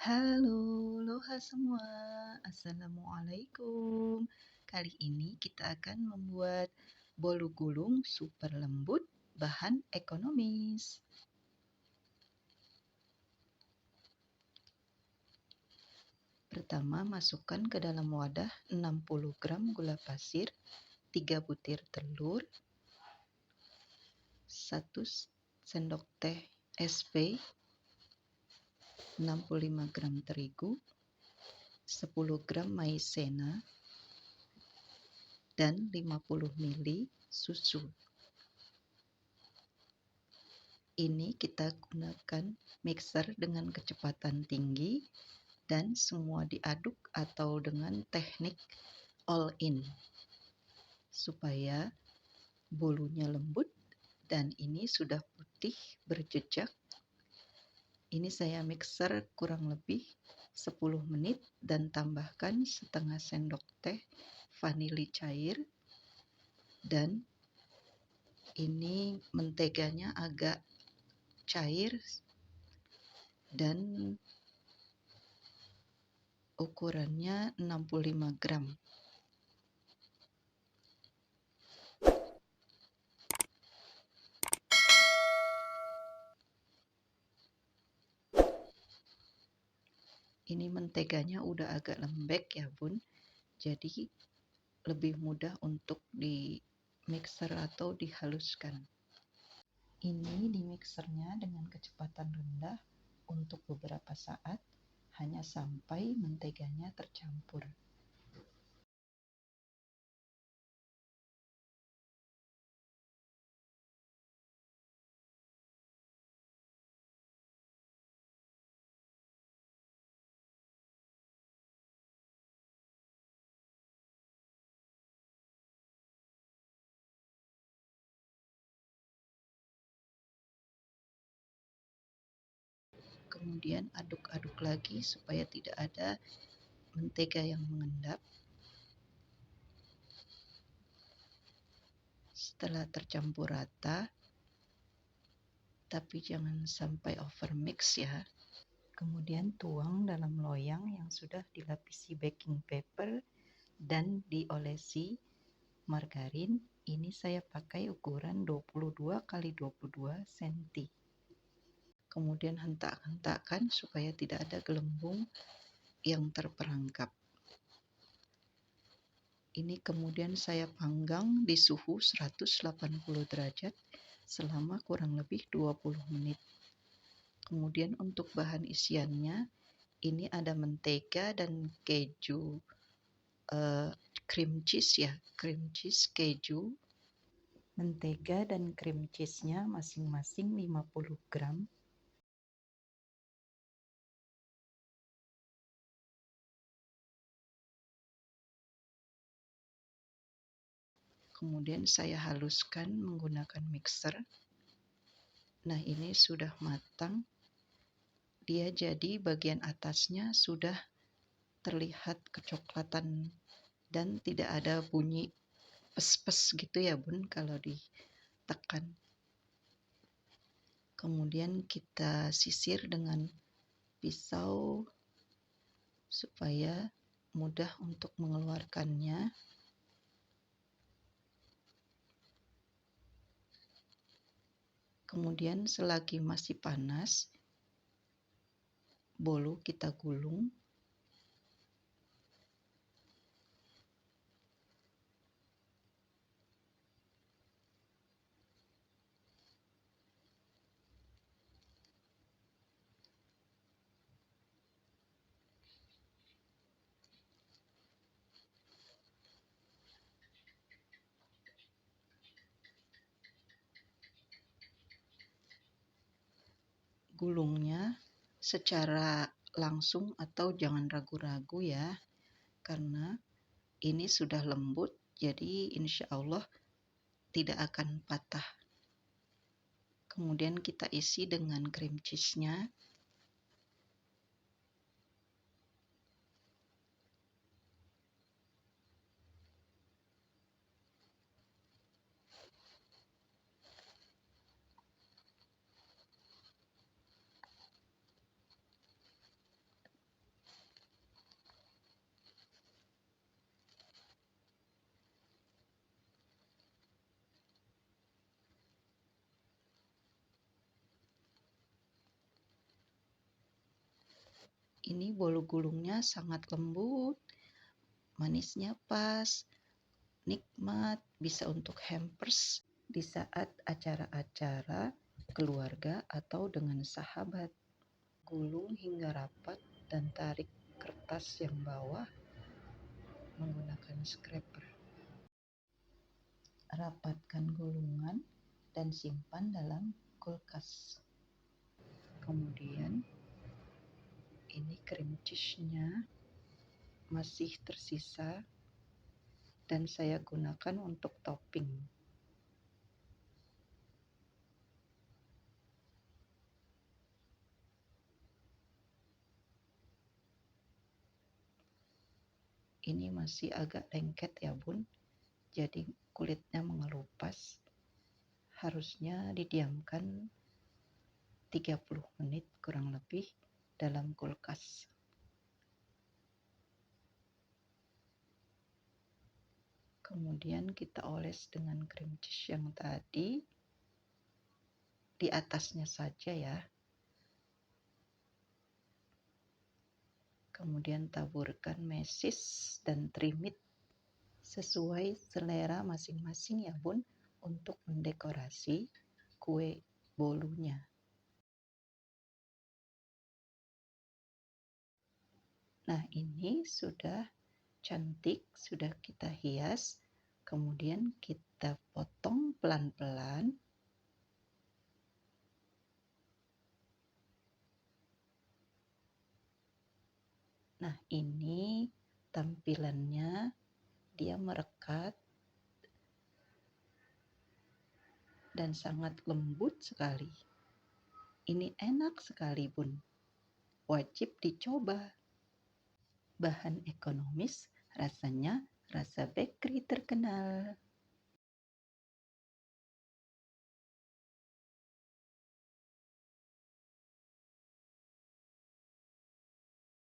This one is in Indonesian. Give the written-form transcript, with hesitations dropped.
Halo, aloha semua. Assalamualaikum. Kali ini kita akan membuat bolu gulung super lembut bahan ekonomis. Pertama, masukkan ke dalam wadah 60 gram gula pasir, 3 butir telur, 1 sendok teh SP, 65 gram terigu, 10 gram maizena, dan 50 ml susu. Ini kita gunakan mixer dengan kecepatan tinggi dan semua diaduk atau dengan teknik all in supaya bolunya lembut dan ini sudah putih berjejak. Ini saya mixer kurang lebih 10 menit dan tambahkan setengah sendok teh vanili cair dan ini menteganya agak cair dan ukurannya 65 gram. Ini menteganya udah agak lembek ya bun, jadi lebih mudah untuk di mixer atau dihaluskan. Ini di mixernya dengan kecepatan rendah untuk beberapa saat, hanya sampai menteganya tercampur. Kemudian aduk-aduk lagi supaya tidak ada mentega yang mengendap. Setelah tercampur rata, tapi jangan sampai overmix ya. Kemudian tuang dalam loyang yang sudah dilapisi baking paper dan diolesi margarin. Ini saya pakai ukuran 22 x 22 cm. Kemudian hentak-hentakkan supaya tidak ada gelembung yang terperangkap. Ini kemudian saya panggang di suhu 180 derajat selama kurang lebih 20 menit. Kemudian untuk bahan isiannya, ini ada mentega dan keju, cream cheese ya, cream cheese keju. Mentega dan cream cheese-nya masing-masing 50 gram. Kemudian saya haluskan menggunakan mixer. Nah, ini sudah matang. Dia jadi bagian atasnya sudah terlihat kecoklatan dan tidak ada bunyi pes-pes gitu ya bun kalau ditekan. Kemudian kita sisir dengan pisau supaya mudah untuk mengeluarkannya. Kemudian selagi masih panas, bolu kita gulung. Gulungnya secara langsung atau jangan ragu-ragu ya, karena ini sudah lembut, jadi insya Allah tidak akan patah. Kemudian kita isi dengan cream cheese-nya. Ini bolu gulungnya sangat lembut, manisnya pas, nikmat, bisa untuk hampers di saat acara-acara keluarga atau dengan sahabat. Gulung hingga rapat dan tarik kertas yang bawah menggunakan scraper. Rapatkan gulungan dan simpan dalam kulkas. Kemudian ini cream cheese-nya masih tersisa dan saya gunakan untuk topping. Ini masih agak lengket ya bun, jadi kulitnya mengelupas. Harusnya didiamkan 30 menit kurang lebih dalam kulkas. Kemudian kita oles dengan cream cheese yang tadi di atasnya saja ya. Kemudian taburkan mesis dan trimit sesuai selera masing-masing ya bun untuk mendekorasi kue bolunya. Nah ini sudah cantik, sudah kita hias. Kemudian kita potong pelan-pelan. Nah ini tampilannya, dia merekat dan sangat lembut sekali. Ini enak sekali bun, wajib dicoba. Bahan ekonomis, rasanya rasa bakery terkenal.